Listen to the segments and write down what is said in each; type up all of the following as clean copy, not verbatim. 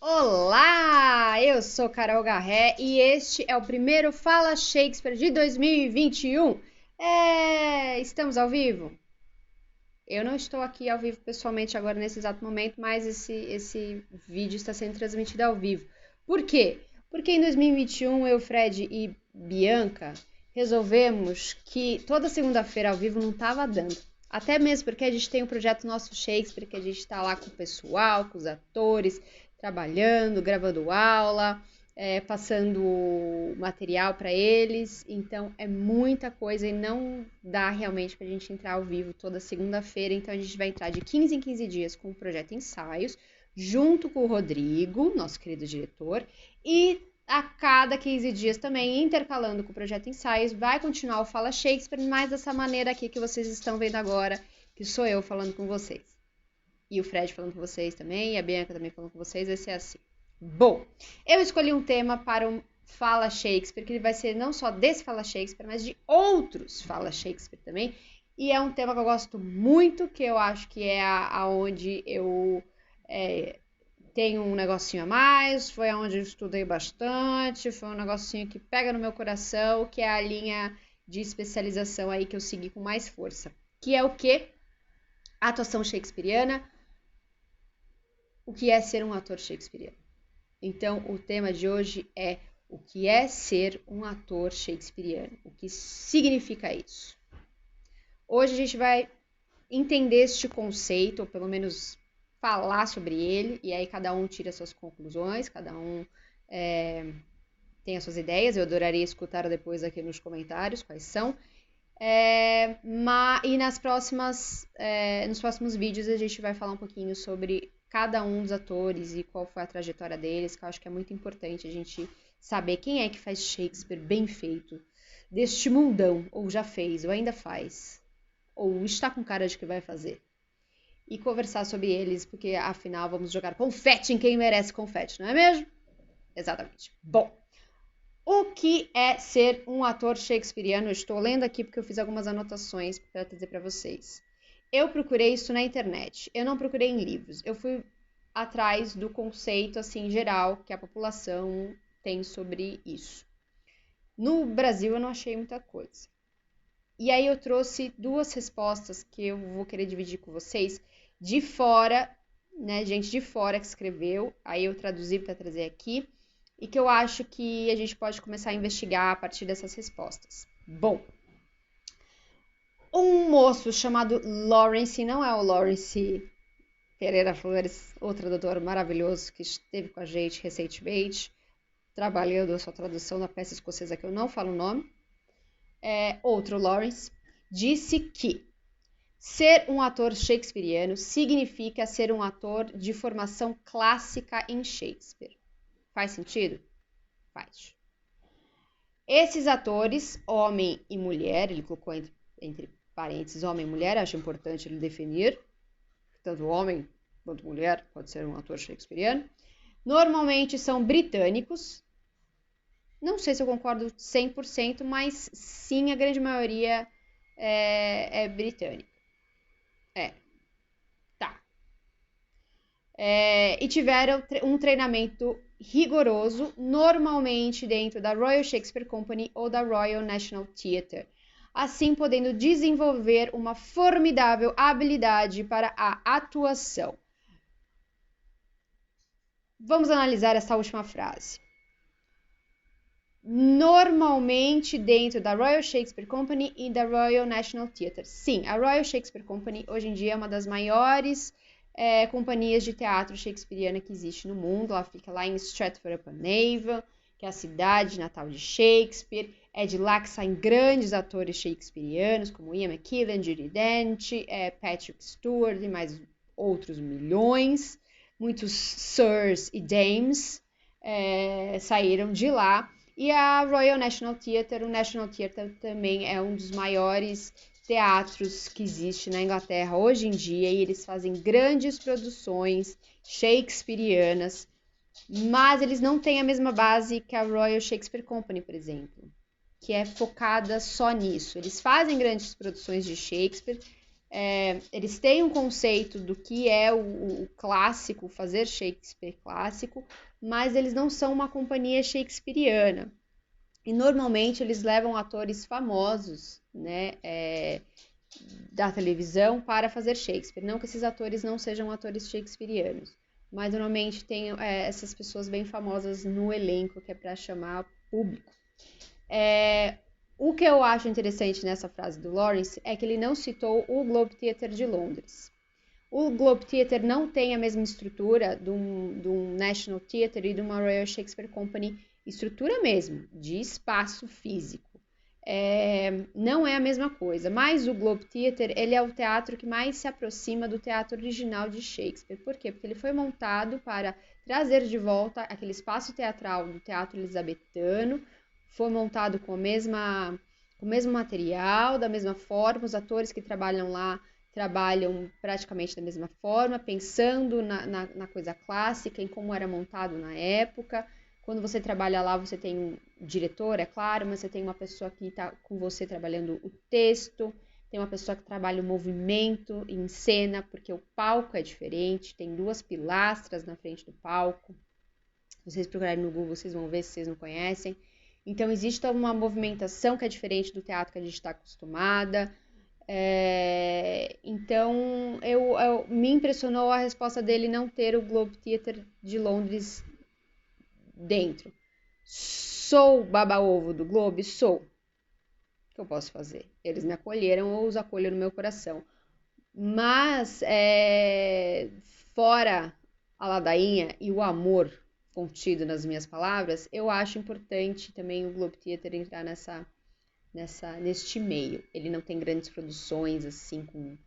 Olá, eu sou Carol Garré e este é o primeiro Fala Shakespeare de 2021. Estamos ao vivo? Eu não estou aqui ao vivo pessoalmente agora nesse exato momento, mas esse vídeo está sendo transmitido ao vivo. Por quê? Porque em 2021 eu, Fred e Bianca resolvemos que toda segunda-feira ao vivo não estava dando. Até mesmo porque a gente tem um projeto nosso Shakespeare, que a gente está lá com o pessoal, com os atores, trabalhando, gravando aula, passando material para eles. Então é muita coisa e não dá realmente para a gente entrar ao vivo toda segunda-feira. Então a gente vai entrar de 15 em 15 dias com o projeto Ensaios, junto com o Rodrigo, nosso querido diretor, e a cada 15 dias também, intercalando com o projeto Ensaios, vai continuar o Fala Shakespeare, mas dessa maneira aqui que vocês estão vendo agora, que sou eu falando com vocês. E o Fred falando com vocês também, e a Bianca também falando com vocês, vai ser assim. Bom, eu escolhi um tema para um Fala Shakespeare, que ele vai ser não só desse Fala Shakespeare, mas de outros Fala Shakespeare também. E é um tema que eu gosto muito, que eu acho que é aonde eu tenho um negocinho a mais, foi aonde eu estudei bastante, foi um negocinho que pega no meu coração, que é a linha de especialização aí que eu segui com mais força. Que é o quê? Atuação shakespeariana. O que é ser um ator shakespeariano? Então, o tema de hoje é o que é ser um ator shakespeariano, o que significa isso. Hoje a gente vai entender este conceito, ou pelo menos falar sobre ele, e aí cada um tira suas conclusões, cada um tem as suas ideias. Eu adoraria escutar depois aqui nos comentários quais são. E nos próximos vídeos a gente vai falar um pouquinho sobre cada um dos atores e qual foi a trajetória deles, que eu acho que é muito importante a gente saber quem é que faz Shakespeare bem feito deste mundão, ou já fez, ou ainda faz, ou está com cara de que vai fazer. E conversar sobre eles, porque afinal vamos jogar confete em quem merece confete, não é mesmo? Exatamente. Bom, o que é ser um ator shakespeariano? Eu estou lendo aqui porque eu fiz algumas anotações para trazer para vocês. Eu procurei isso na internet, eu não procurei em livros. Eu fui atrás do conceito assim geral que a população tem sobre isso. No Brasil eu não achei muita coisa. E aí eu trouxe duas respostas que eu vou querer dividir com vocês de fora, né, gente de fora que escreveu, aí eu traduzi para trazer aqui, e que eu acho que a gente pode começar a investigar a partir dessas respostas. Bom, um moço chamado Lawrence, não é o Lawrence Pereira Flores, outro tradutor maravilhoso que esteve com a gente recentemente, trabalhando a sua tradução na peça escocesa que eu não falo o nome, outro Lawrence, disse que ser um ator shakespeariano significa ser um ator de formação clássica em Shakespeare. Faz sentido? Faz. Esses atores, homem e mulher, ele colocou entre parênteses homem e mulher, acho importante ele definir, tanto homem quanto mulher pode ser um ator shakespeariano, normalmente são britânicos. Não sei se eu concordo 100%, mas sim, a grande maioria é britânica. Tá. E tiveram um treinamento rigoroso, normalmente dentro da Royal Shakespeare Company ou da Royal National Theatre, assim podendo desenvolver uma formidável habilidade para a atuação. Vamos analisar essa última frase. Normalmente dentro da Royal Shakespeare Company e da Royal National Theatre. Sim, a Royal Shakespeare Company hoje em dia é uma das maiores companhias de teatro shakespeariana que existe no mundo. Ela fica lá em Stratford-upon-Avon, que é a cidade natal de Shakespeare. É de lá que saem grandes atores shakespearianos, como Ian McKellen, Judi Dench, Patrick Stewart e mais outros milhões. Muitos sirs e dames saíram de lá. E a Royal National Theatre, o National Theatre também é um dos maiores teatros que existe na Inglaterra hoje em dia, e eles fazem grandes produções shakespearianas, mas eles não têm a mesma base que a Royal Shakespeare Company, por exemplo, que é focada só nisso. Eles fazem grandes produções de Shakespeare, Eles têm um conceito do que é o clássico, fazer Shakespeare clássico, mas eles não são uma companhia shakespeariana. E normalmente eles levam atores famosos, né, da televisão para fazer Shakespeare. Não que esses atores não sejam atores shakespearianos, mas normalmente tem essas pessoas bem famosas no elenco, que é para chamar público. O que eu acho interessante nessa frase do Lawrence é que ele não citou o Globe Theatre de Londres. O Globe Theatre não tem a mesma estrutura de um National Theatre e de uma Royal Shakespeare Company, estrutura mesmo, de espaço físico. Não é a mesma coisa, mas o Globe Theatre, ele é o teatro que mais se aproxima do teatro original de Shakespeare. Por quê? Porque ele foi montado para trazer de volta aquele espaço teatral do teatro elizabetano, foi montado com o mesmo material, da mesma forma, os atores que trabalham lá trabalham praticamente da mesma forma, pensando na coisa clássica, em como era montado na época. Quando você trabalha lá, você tem um diretor, é claro, mas você tem uma pessoa que está com você trabalhando o texto, tem uma pessoa que trabalha o movimento em cena, porque o palco é diferente, tem 2 pilastras na frente do palco. Se vocês procurarem no Google, vocês vão ver se vocês não conhecem. Então, existe uma movimentação que é diferente do teatro que a gente está acostumada. Então, me impressionou a resposta dele não ter o Globe Theatre de Londres dentro. Sou baba-ovo do Globe? Sou. O que eu posso fazer? Eles me acolheram, ou os acolho no meu coração. Mas, fora a ladainha e o amor contido nas minhas palavras, eu acho importante também o Globe Theatre entrar neste meio. Ele não tem grandes produções assim com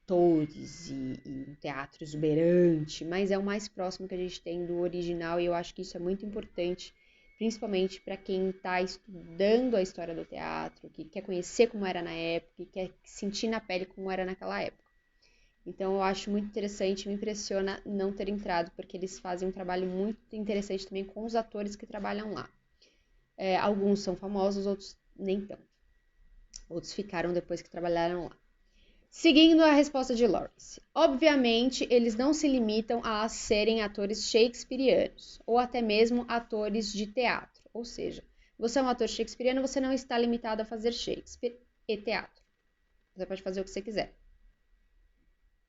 atores e um teatro exuberante, mas é o mais próximo que a gente tem do original e eu acho que isso é muito importante, principalmente para quem está estudando a história do teatro, que quer conhecer como era na época, que quer sentir na pele como era naquela época. Então eu acho muito interessante, me impressiona não ter entrado, porque eles fazem um trabalho muito interessante também com os atores que trabalham lá. Alguns são famosos, outros nem tanto. Outros ficaram depois que trabalharam lá. Seguindo a resposta de Lawrence. Obviamente, eles não se limitam a serem atores shakespearianos, ou até mesmo atores de teatro. Ou seja, você é um ator shakespeariano, você não está limitado a fazer Shakespeare e teatro. Você pode fazer o que você quiser.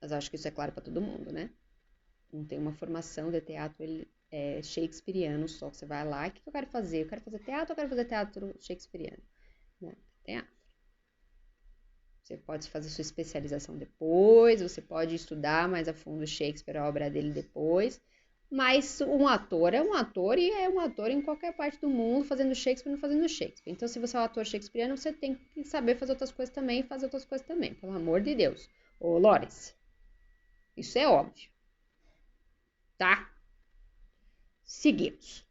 Mas eu acho que isso é claro para todo mundo, né? Não tem uma formação de teatro shakespeariano só. Você vai lá, o que eu quero fazer? Eu quero fazer teatro ou eu quero fazer teatro shakespeariano? Não, teatro. Você pode fazer sua especialização depois, você pode estudar mais a fundo Shakespeare, a obra dele depois, mas um ator é um ator e é um ator em qualquer parte do mundo, fazendo Shakespeare ou não fazendo Shakespeare. Então, se você é um ator shakespeariano, você tem que saber fazer outras coisas também e fazer outras coisas também, pelo amor de Deus. Ô, Lawrence, isso é óbvio, tá? Seguimos.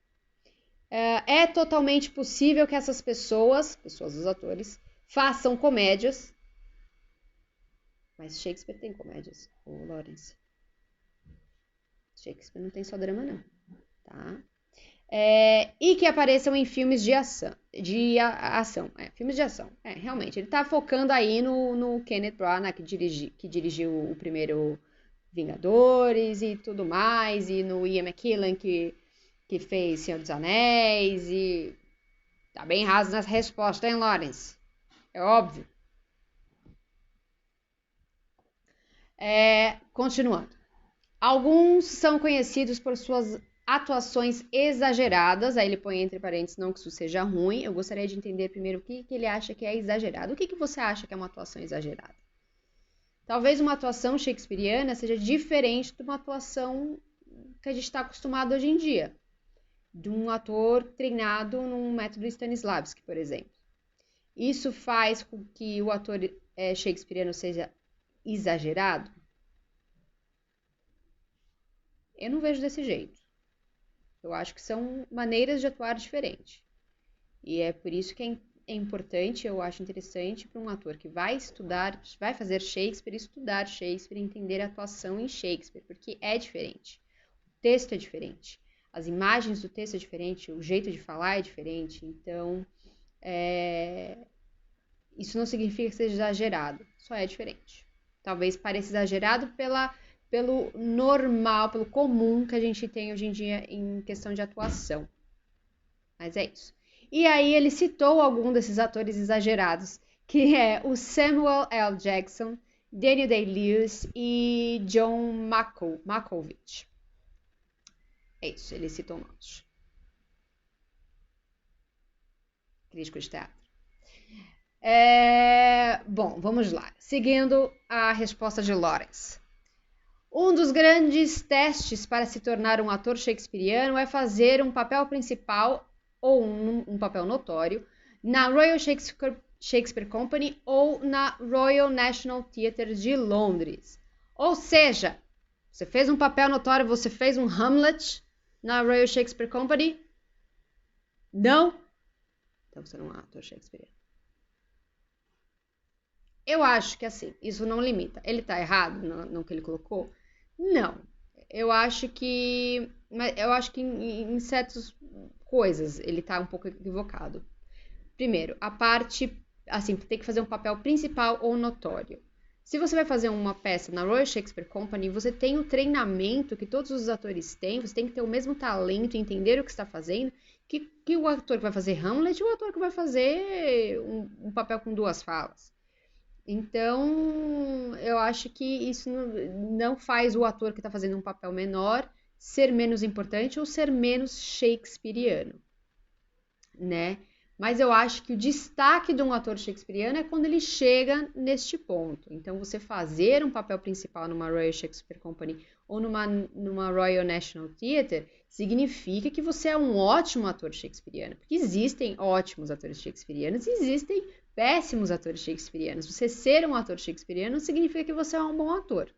É totalmente possível que essas pessoas, os atores, façam comédias. Mas Shakespeare tem comédias, o Lawrence. Shakespeare não tem só drama, não. Tá? E que apareçam em filmes de ação. Filmes de ação. Realmente. Ele tá focando aí no Kenneth Branagh, que dirigiu o primeiro Vingadores e tudo mais. E no Ian McKellen, que fez Senhor dos Anéis. E tá bem raso nessa resposta, hein, Lawrence? É óbvio. Continuando. Alguns são conhecidos por suas atuações exageradas, aí ele põe entre parênteses, não que isso seja ruim, eu gostaria de entender primeiro o que ele acha que é exagerado. O que você acha que é uma atuação exagerada? Talvez uma atuação shakespeariana seja diferente de uma atuação que a gente está acostumado hoje em dia, de um ator treinado num método Stanislavski, por exemplo. Isso faz com que o ator shakespeariano seja exagerado? Eu não vejo desse jeito. Eu acho que são maneiras de atuar diferentes. E é por isso que é importante, eu acho interessante para um ator que vai fazer Shakespeare, estudar Shakespeare, entender a atuação em Shakespeare, porque é diferente. O texto é diferente. As imagens do texto é diferente, o jeito de falar é diferente. Então, isso não significa que seja exagerado. Só é diferente. Talvez pareça exagerado pelo normal, pelo comum que a gente tem hoje em dia em questão de atuação. Mas é isso. E aí ele citou algum desses atores exagerados, que é o Samuel L. Jackson, Daniel Day-Lewis e John Malkovich. É isso, ele citou nomes. Crítico de teatro. Bom, vamos lá. Seguindo a resposta de Lawrence. Um dos grandes testes para se tornar um ator shakespeariano é fazer um papel principal ou um papel notório na Royal Shakespeare Company ou na Royal National Theatre de Londres. Ou seja, você fez um papel notório, você fez um Hamlet na Royal Shakespeare Company? Não? Então você não é um ator shakespeariano. Eu acho que assim, isso não limita. Ele tá errado no que ele colocou? Não. Eu acho que em certas coisas ele tá um pouco equivocado. Primeiro, a parte, assim, tem que fazer um papel principal ou notório. Se você vai fazer uma peça na Royal Shakespeare Company, você tem o treinamento que todos os atores têm, você tem que ter o mesmo talento, entender o que está fazendo, que o ator que vai fazer Hamlet e o ator que vai fazer um papel com duas falas. Então, eu acho que isso não faz o ator que está fazendo um papel menor ser menos importante ou ser menos shakespeariano, né? Mas eu acho que o destaque de um ator shakespeariano é quando ele chega neste ponto. Então, você fazer um papel principal numa Royal Shakespeare Company ou numa Royal National Theatre significa que você é um ótimo ator shakespeariano. Porque existem ótimos atores shakespearianos e existem péssimos atores shakespearianos. Você ser um ator shakespeariano significa que você é um bom ator.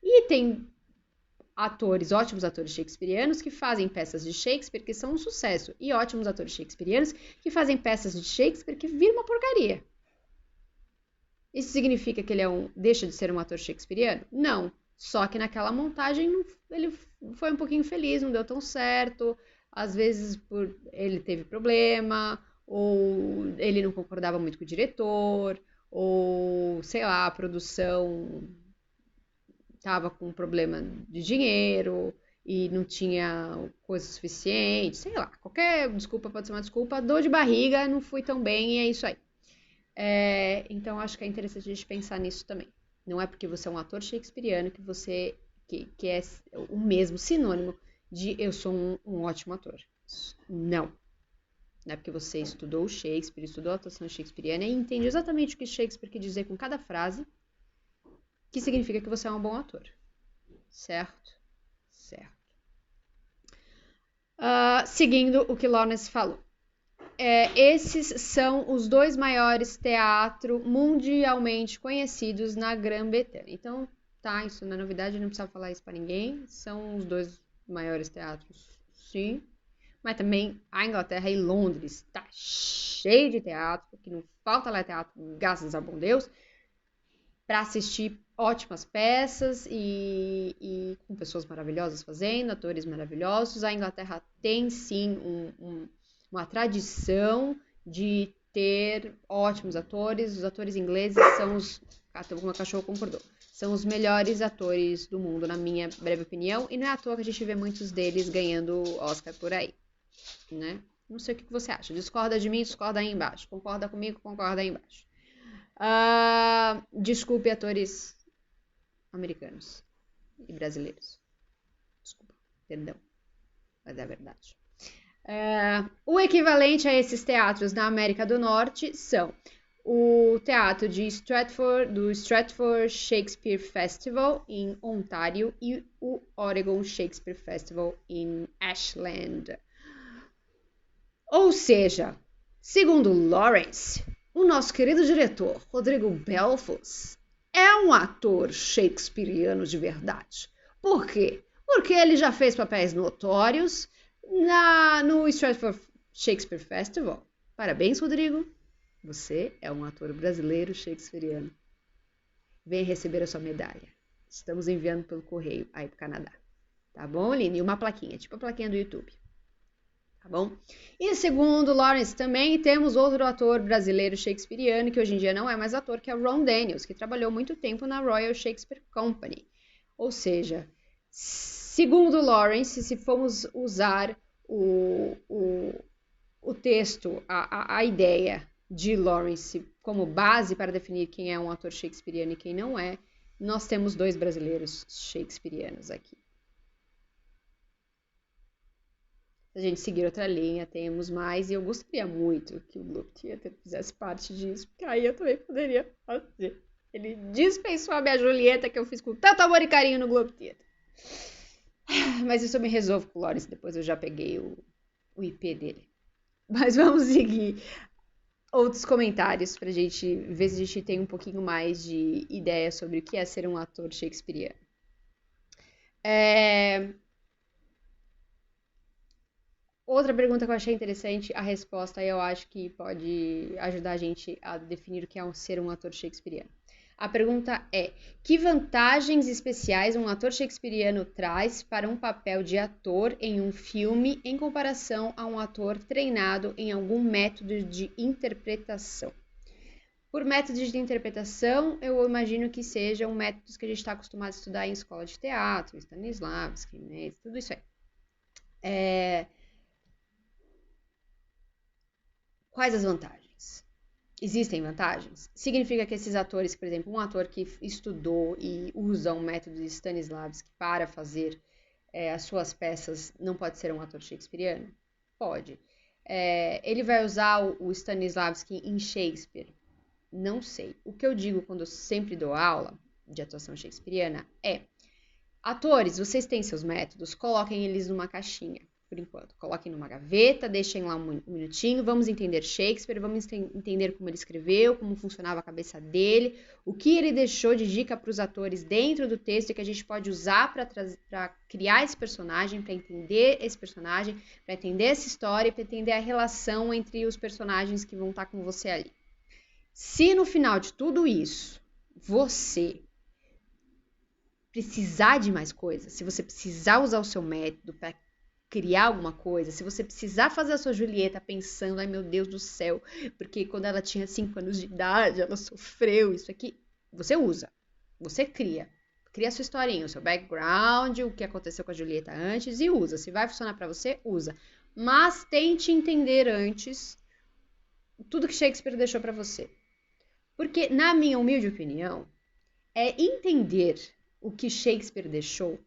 E tem ótimos atores shakespearianos que fazem peças de Shakespeare que são um sucesso. E ótimos atores shakespearianos que fazem peças de Shakespeare que viram uma porcaria. Isso significa que ele deixa de ser um ator shakespeariano? Não. Só que naquela montagem ele foi um pouquinho infeliz, não deu tão certo. Às vezes ele teve problema, ou ele não concordava muito com o diretor, ou, sei lá, a produção estava com um problema de dinheiro e não tinha coisa suficiente, sei lá, qualquer desculpa pode ser uma desculpa, dor de barriga, não fui tão bem e é isso aí. Então acho que é interessante a gente pensar nisso também. Não é porque você é um ator shakespeariano que você que é o mesmo sinônimo de eu sou um ótimo ator. Não. Não é porque você estudou Shakespeare, estudou a atuação shakespeariana e entende exatamente o que Shakespeare quer dizer com cada frase, que significa que você é um bom ator. Certo? Certo. Seguindo o que Lawrence falou. Esses são os dois maiores teatros mundialmente conhecidos na Grã-Bretanha. Então, tá, isso não é novidade, não precisa falar isso para ninguém. São os dois maiores teatros, sim. Mas também a Inglaterra e Londres tá cheio de teatro, porque não falta lá teatro, graças a bom Deus, para assistir ótimas peças e com pessoas maravilhosas fazendo, atores maravilhosos. A Inglaterra tem sim uma tradição de ter ótimos atores. Os atores ingleses são o meu cachorro concordou. São os melhores atores do mundo, na minha breve opinião, e não é à toa que a gente vê muitos deles ganhando Oscar por aí, né? Não sei o que você acha. Discorda de mim, discorda aí embaixo. Concorda comigo, concorda aí embaixo. Desculpe, atores americanos e brasileiros. Desculpa, perdão, mas é a verdade. O equivalente a esses teatros na América do Norte são o teatro do Stratford Shakespeare Festival em Ontário e o Oregon Shakespeare Festival em Ashland. Ou seja, segundo Lawrence, o nosso querido diretor Rodrigo Belfus é um ator shakespeariano de verdade. Por quê? Porque ele já fez papéis notórios no Stratford Shakespeare Festival. Parabéns, Rodrigo. Você é um ator brasileiro shakespeariano. Venha receber a sua medalha. Estamos enviando pelo correio aí pro Canadá. Tá bom, Aline? E uma plaquinha, tipo a plaquinha do YouTube. tá bom? E segundo Lawrence, também temos outro ator brasileiro shakespeariano, que hoje em dia não é mais ator, que é o Ron Daniels, que trabalhou muito tempo na Royal Shakespeare Company. Ou seja, segundo Lawrence, se formos usar o texto, a ideia de Lawrence como base para definir quem é um ator shakespeariano e quem não é, nós temos dois brasileiros shakespearianos aqui. Se a gente seguir outra linha, temos mais, e eu gostaria muito que o Globe Theatre fizesse parte disso, porque aí eu também poderia fazer. Ele dispensou a minha Julieta, que eu fiz com tanto amor e carinho no Globe Theatre. Mas isso eu me resolvo com o Lawrence, depois eu já peguei o IP dele. Mas vamos seguir outros comentários pra gente ver se a gente tem um pouquinho mais de ideia sobre o que é ser um ator shakespeariano. Outra pergunta que eu achei interessante, a resposta eu acho que pode ajudar a gente a definir o que é ser um ator shakespeariano. A pergunta é: que vantagens especiais um ator shakespeariano traz para um papel de ator em um filme em comparação a um ator treinado em algum método de interpretação? Por métodos de interpretação, eu imagino que sejam métodos que a gente está acostumado a estudar em escola de teatro, Stanislavski, né, tudo isso aí. Quais as vantagens? Existem vantagens? Significa que esses atores, por exemplo, um ator que estudou e usa um método de Stanislavski para fazer as suas peças, não pode ser um ator shakespeariano? Pode. Ele vai usar o Stanislavski em Shakespeare? Não sei. O que eu digo quando eu sempre dou aula de atuação shakespeariana é: atores, vocês têm seus métodos, coloquem eles numa caixinha, por enquanto. Coloquem numa gaveta, deixem lá um minutinho, vamos entender Shakespeare, vamos entender como ele escreveu, como funcionava a cabeça dele, o que ele deixou de dica para os atores dentro do texto que a gente pode usar para criar esse personagem, para entender esse personagem, para entender essa história e para entender a relação entre os personagens que vão estar com você ali. Se no final de tudo isso, você precisar de mais coisas, se você precisar usar o seu método para criar alguma coisa, se você precisar fazer a sua Julieta pensando, ai meu Deus do céu, porque quando ela tinha 5 anos de idade, ela sofreu isso aqui, você usa, você cria a sua historinha, o seu background, o que aconteceu com a Julieta antes e usa. Se vai funcionar para você, usa. Mas tente entender antes tudo que Shakespeare deixou para você. Porque, na minha humilde opinião, é entender o que Shakespeare deixou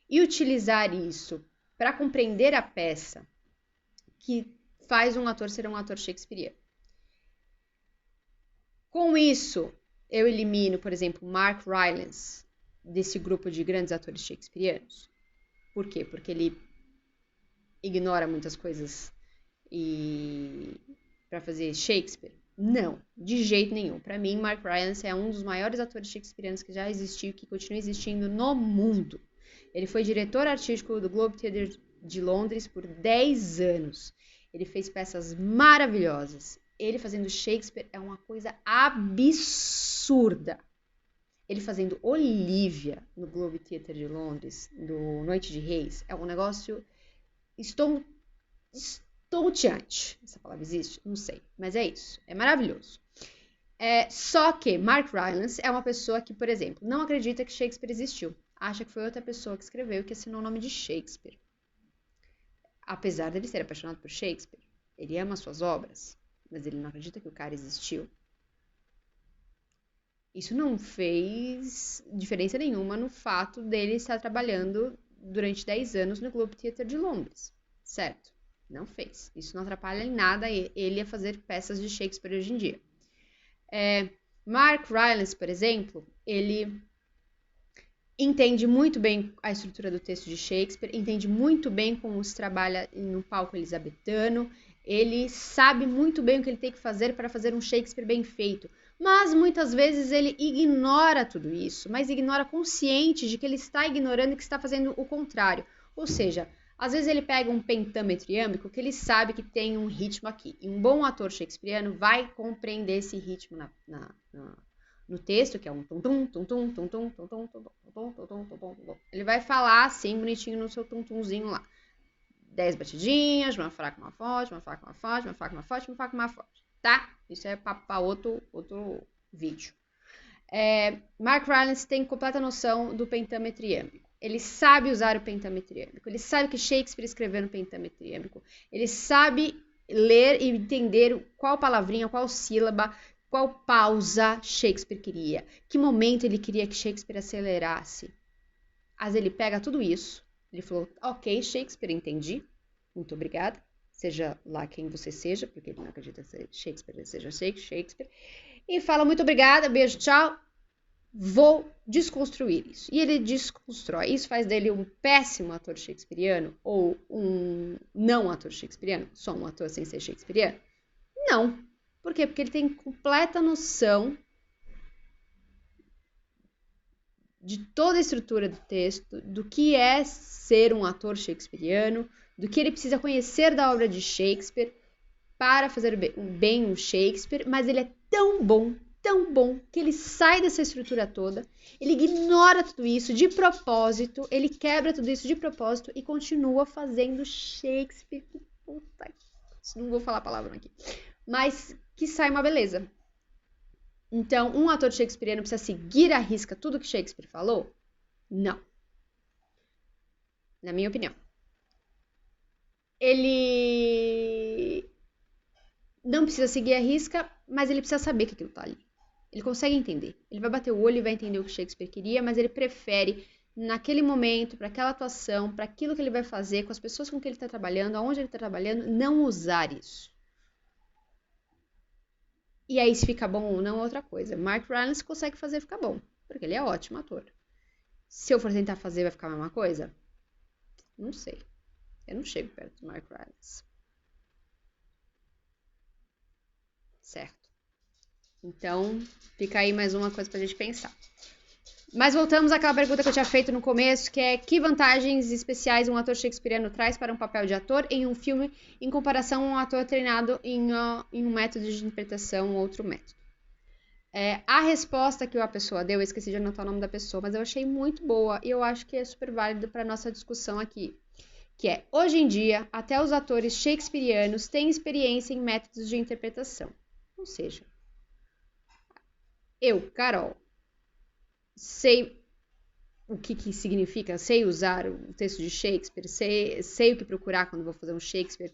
e utilizar isso para compreender a peça que faz um ator ser um ator shakespeariano. Com isso, eu elimino, por exemplo, Mark Rylance desse grupo de grandes atores shakespearianos. Por quê? Porque ele ignora muitas coisas para fazer Shakespeare? Não, de jeito nenhum. Para mim, Mark Rylance é um dos maiores atores shakespearianos que já existiu e que continua existindo no mundo. Ele foi diretor artístico do Globe Theatre de Londres por 10 anos. Ele fez peças maravilhosas. Ele fazendo Shakespeare é uma coisa absurda. Ele fazendo Olivia no Globe Theatre de Londres, do Noite de Reis, é um negócio estonteante. Essa palavra existe? Não sei, mas é isso. É maravilhoso. Só que Mark Rylance é uma pessoa que, por exemplo, não acredita que Shakespeare existiu. Acha que foi outra pessoa que escreveu e que assinou o nome de Shakespeare. Apesar dele ser apaixonado por Shakespeare, ele ama suas obras, mas ele não acredita que o cara existiu. Isso não fez diferença nenhuma no fato dele estar trabalhando durante 10 anos no Globe Theatre de Londres, certo? Não fez. Isso não atrapalha em nada ele a fazer peças de Shakespeare hoje em dia. Mark Rylance, por exemplo, ele entende muito bem a estrutura do texto de Shakespeare, entende muito bem como se trabalha no palco elizabetano, ele sabe muito bem o que ele tem que fazer para fazer um Shakespeare bem feito, mas muitas vezes ele ignora tudo isso, mas ignora consciente de que ele está ignorando e que está fazendo o contrário. Ou seja, às vezes ele pega um pentâmetro iâmbico que ele sabe que tem um ritmo aqui, e um bom ator shakespeariano vai compreender esse ritmo no texto, que é um tum-tum, tum-tum, tum-tum, tum-tum, tum-tum, tum-tum, tum-tum, tum-tum. Ele vai falar assim, bonitinho no seu tum-tumzinho lá. 10 batidinhas, uma fraca, uma forte, uma fraca, uma forte, uma fraca, uma forte, uma fraca, uma forte, tá? Isso é para outro vídeo. Mark Rylance tem completa noção do pentametriâmico. Ele sabe usar o pentametriâmico. Ele sabe que Shakespeare escreveu no pentametriâmico. Ele sabe ler e entender qual palavrinha, qual sílaba, qual pausa Shakespeare queria. Que momento ele queria que Shakespeare acelerasse. Mas ele pega tudo isso. Ele falou, ok, Shakespeare, entendi. Muito obrigada. Seja lá quem você seja, porque ele não acredita que Shakespeare seja Shakespeare. E fala, muito obrigada, beijo, tchau. Vou desconstruir isso. E ele desconstrói. Isso faz dele um péssimo ator shakespeariano ou um não ator shakespeariano? Só um ator sem ser shakespeariano? Não. Por quê? Porque ele tem completa noção de toda a estrutura do texto, do que é ser um ator shakespeariano, do que ele precisa conhecer da obra de Shakespeare para fazer bem um Shakespeare, mas ele é tão bom, que ele sai dessa estrutura toda, ele ignora tudo isso de propósito, ele quebra tudo isso de propósito e continua fazendo Shakespeare. Puta, não vou falar a palavra aqui. Mas que sai uma beleza. Então, um ator shakespeariano precisa seguir à risca tudo que Shakespeare falou? Não. Na minha opinião. Ele não precisa seguir à risca, mas ele precisa saber que aquilo tá ali. Ele consegue entender. Ele vai bater o olho e vai entender o que Shakespeare queria, mas ele prefere, naquele momento, para aquela atuação, para aquilo que ele vai fazer, com as pessoas com que ele está trabalhando, aonde ele está trabalhando, não usar isso. E aí, se fica bom ou não, é outra coisa. Mark Rylance consegue fazer ficar bom, porque ele é ótimo ator. Se eu for tentar fazer, vai ficar a mesma coisa? Não sei. Eu não chego perto do Mark Rylance. Certo. Então, fica aí mais uma coisa pra gente pensar. Mas voltamos àquela pergunta que eu tinha feito no começo, que é que vantagens especiais um ator shakespeariano traz para um papel de ator em um filme em comparação a um ator treinado em um método de interpretação ou outro método. A resposta que a pessoa deu, eu esqueci de anotar o nome da pessoa, mas eu achei muito boa e eu acho que é super válido para nossa discussão aqui. Que é, hoje em dia, até os atores shakespearianos têm experiência em métodos de interpretação. Ou seja, eu, Carol, sei o que significa, sei usar o texto de Shakespeare, sei o que procurar quando vou fazer um Shakespeare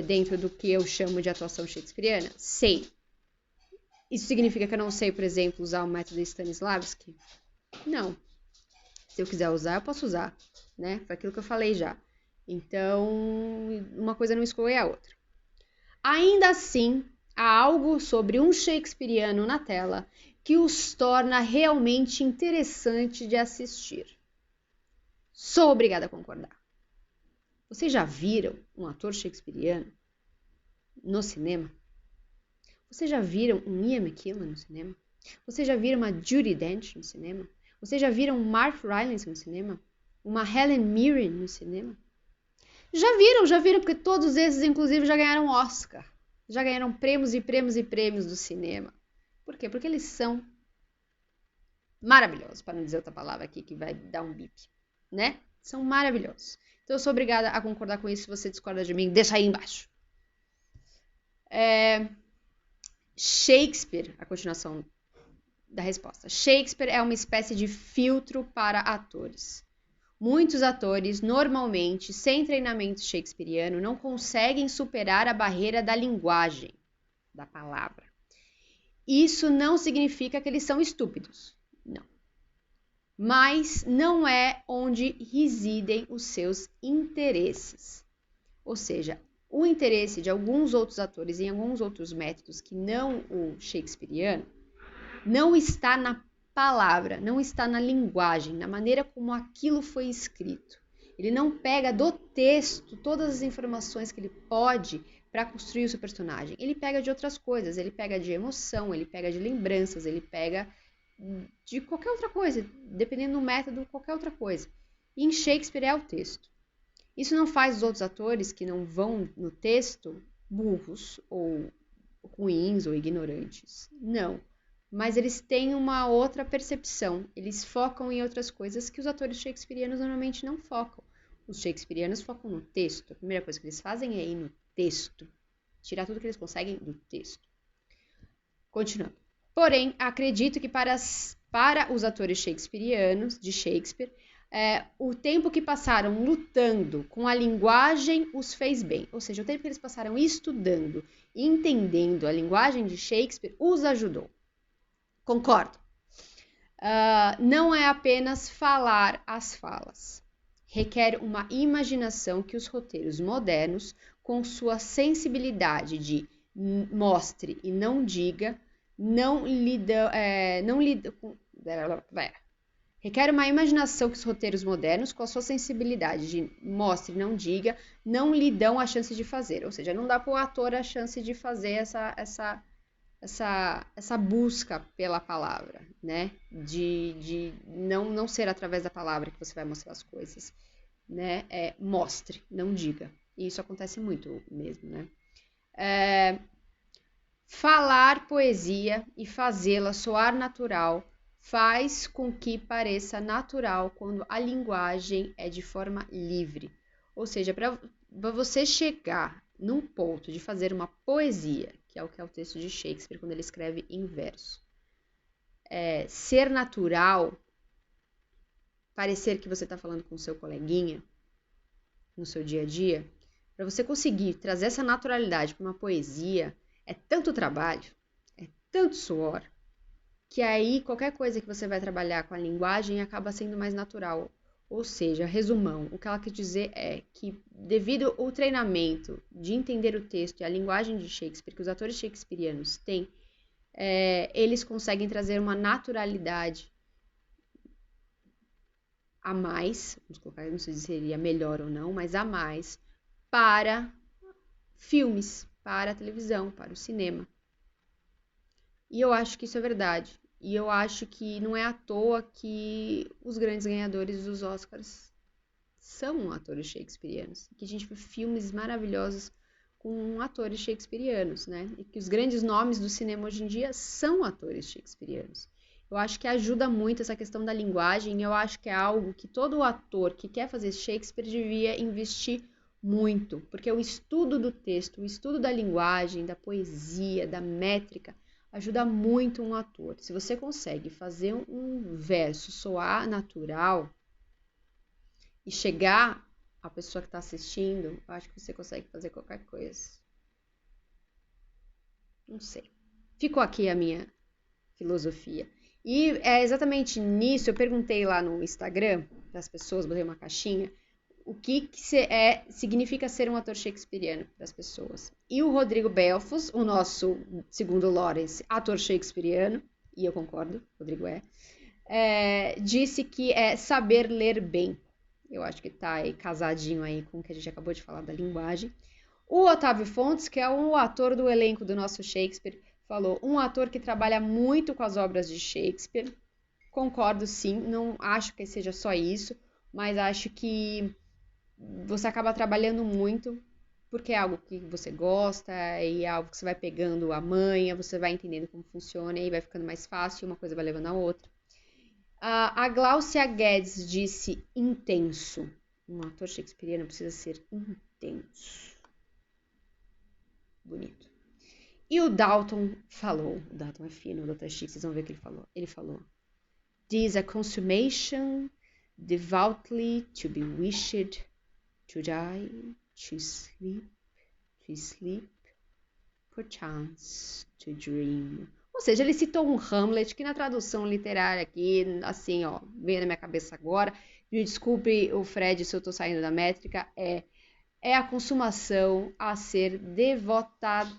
dentro do que eu chamo de atuação shakespeariana? Sei. Isso significa que eu não sei, por exemplo, usar o método Stanislavski? Não. Se eu quiser usar, eu posso usar, né? Foi aquilo que eu falei já. Então, uma coisa não exclui a outra. Ainda assim, há algo sobre um shakespeariano na tela que os torna realmente interessante de assistir. Sou obrigada a concordar. Vocês já viram um ator shakespeariano no cinema? Vocês já viram um Ian McKellen no cinema? Vocês já viram uma Judi Dench no cinema? Vocês já viram um Mark Rylance no cinema? Uma Helen Mirren no cinema? Já viram, porque todos esses, inclusive, já ganharam Oscar. Já ganharam prêmios e prêmios e prêmios do cinema. Por quê? Porque eles são maravilhosos, para não dizer outra palavra aqui que vai dar um bip, né? São maravilhosos. Então eu sou obrigada a concordar com isso. Se você discorda de mim, deixa aí embaixo. Shakespeare, a continuação da resposta. Shakespeare é uma espécie de filtro para atores. Muitos atores, normalmente, sem treinamento shakespeariano, não conseguem superar a barreira da linguagem, da palavra. Isso não significa que eles são estúpidos, não. Mas não é onde residem os seus interesses. Ou seja, o interesse de alguns outros atores em alguns outros métodos que não o shakespeariano não está na palavra, não está na linguagem, na maneira como aquilo foi escrito. Ele não pega do texto todas as informações que ele pode para construir o seu personagem. Ele pega de outras coisas, ele pega de emoção, ele pega de lembranças, ele pega de qualquer outra coisa, dependendo do método, qualquer outra coisa. E em Shakespeare é o texto. Isso não faz os outros atores que não vão no texto burros ou ruins ou ignorantes. Não. Mas eles têm uma outra percepção. Eles focam em outras coisas que os atores shakespearianos normalmente não focam. Os shakespearianos focam no texto. A primeira coisa que eles fazem é ir no texto. Tirar tudo que eles conseguem do texto. Continuando. Porém, acredito que para os atores shakespearianos, de Shakespeare, o tempo que passaram lutando com a linguagem os fez bem. Ou seja, o tempo que eles passaram estudando e entendendo a linguagem de Shakespeare os ajudou. Concordo. Não é apenas falar as falas. Requer uma imaginação que os roteiros modernos, com sua sensibilidade de mostre e não diga, requer uma imaginação que os roteiros modernos, com a sua sensibilidade de mostre e não diga, não lhe dão a chance de fazer. Ou seja, não dá para o ator a chance de fazer essa busca pela palavra, né? De não ser através da palavra que você vai mostrar as coisas, né? Mostre, não diga. E isso acontece muito mesmo, né? Falar poesia e fazê-la soar natural faz com que pareça natural quando a linguagem é de forma livre. Ou seja, para você chegar num ponto de fazer uma poesia, que é o texto de Shakespeare, quando ele escreve em verso, ser natural, parecer que você está falando com o seu coleguinha, no seu dia a dia, para você conseguir trazer essa naturalidade para uma poesia, é tanto trabalho, é tanto suor, que aí qualquer coisa que você vai trabalhar com a linguagem acaba sendo mais natural. Ou seja, resumão, o que ela quer dizer é que devido ao treinamento de entender o texto e a linguagem de Shakespeare, que os atores shakespearianos têm, eles conseguem trazer uma naturalidade a mais, vamos colocar, não sei se seria melhor ou não, mas a mais para filmes, para a televisão, para o cinema. E eu acho que isso é verdade. E eu acho que não é à toa que os grandes ganhadores dos Oscars são atores shakespearianos. Que a gente vê filmes maravilhosos com atores shakespearianos, né? E que os grandes nomes do cinema hoje em dia são atores shakespearianos. Eu acho que ajuda muito essa questão da linguagem. E eu acho que é algo que todo ator que quer fazer Shakespeare devia investir muito. Porque o estudo do texto, o estudo da linguagem, da poesia, da métrica, ajuda muito um ator. Se você consegue fazer um verso soar natural e chegar à pessoa que está assistindo, eu acho que você consegue fazer qualquer coisa. Não sei. Ficou aqui a minha filosofia. E é exatamente nisso, eu perguntei lá no Instagram para as pessoas, botei uma caixinha, o que significa ser um ator shakespeariano para as pessoas. E o Rodrigo Belfos, o nosso, segundo Lawrence, ator shakespeariano, e eu concordo, Rodrigo disse que é saber ler bem. Eu acho que está aí casadinho aí com o que a gente acabou de falar da linguagem. O Otávio Fontes, que é o ator do elenco do nosso Shakespeare, falou, um ator que trabalha muito com as obras de Shakespeare. Concordo, sim, não acho que seja só isso, mas acho que você acaba trabalhando muito, porque é algo que você gosta, e é algo que você vai pegando a manha, você vai entendendo como funciona, e vai ficando mais fácil, uma coisa vai levando a outra. A Gláucia Guedes disse intenso. Um ator shakespeariano precisa ser intenso. Bonito. E o Dalton falou, o Dalton é fino, o Dr. Chico, vocês vão ver o que ele falou. Ele falou, "This a consummation devoutly to be wished, to die, to sleep, perchance to dream." Ou seja, ele citou um Hamlet, que na tradução literária aqui, assim, ó, veio na minha cabeça agora. Me desculpe, o Fred, se eu tô saindo da métrica, é a consumação a ser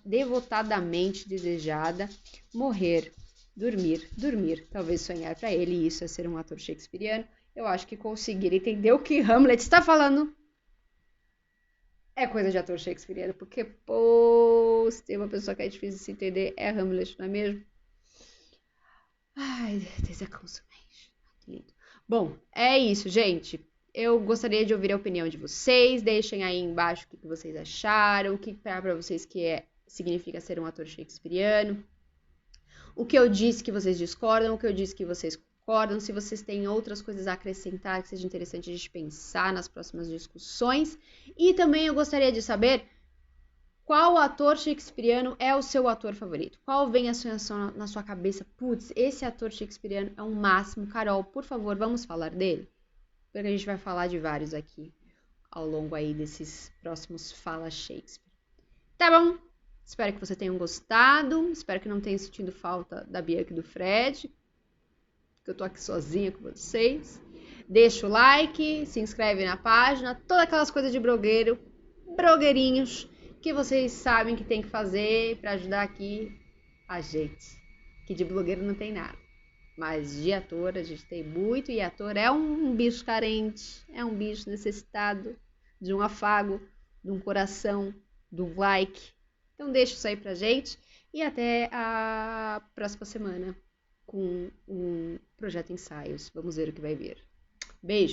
devotadamente desejada, morrer, dormir, talvez sonhar para ele, isso é ser um ator shakespeariano. Eu acho que conseguir entender o que Hamlet está falando é coisa de ator shakespeariano, porque, pô, se tem uma pessoa que é difícil de se entender, é Hamlet, não é mesmo? Ai, this a consummation. Que lindo. Bom, é isso, gente. Eu gostaria de ouvir a opinião de vocês. Deixem aí embaixo o que vocês acharam, o que para vocês significa ser um ator shakespeariano. O que eu disse que vocês discordam, o que eu disse que vocês concordam, se vocês têm outras coisas a acrescentar que seja interessante a gente pensar nas próximas discussões. E também eu gostaria de saber qual ator shakespeariano é o seu ator favorito. Qual vem a associação na sua cabeça? Putz, esse ator shakespeariano é um máximo. Carol, por favor, vamos falar dele? Porque a gente vai falar de vários aqui ao longo aí desses próximos Fala Shakespeare. Tá bom? Espero que vocês tenham gostado. Espero que não tenham sentido falta da Bianca e do Fred, que eu tô aqui sozinha com vocês. Deixa o like, se inscreve na página, todas aquelas coisas de blogueirinhos que vocês sabem que tem que fazer para ajudar aqui a gente. Que de blogueiro não tem nada, mas de ator a gente tem muito, e ator é um bicho carente, é um bicho necessitado de um afago, de um coração, de um like. Então deixa isso aí pra gente e até a próxima semana com um projeto ensaios. Vamos ver o que vai vir. Beijo!